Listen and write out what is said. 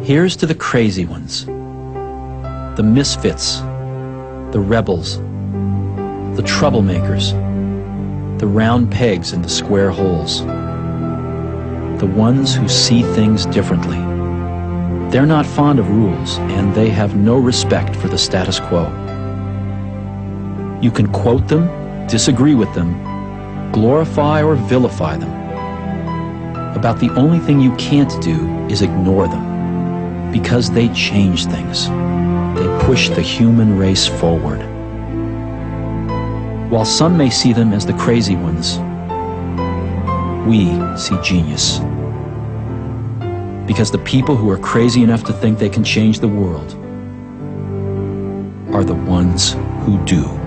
Here's to the crazy ones, the misfits, the rebels, the troublemakers, the round pegs in the square holes, the ones who see things differently. They're not fond of rules, and they have no respect for the status quo. You can quote them, disagree with them, glorify or vilify them. About the only thing you can't do is ignore them, because they change things. They push the human race forward. While some may see them as the crazy ones, we see genius. Because the people who are crazy enough to think they can change the world are the ones who do.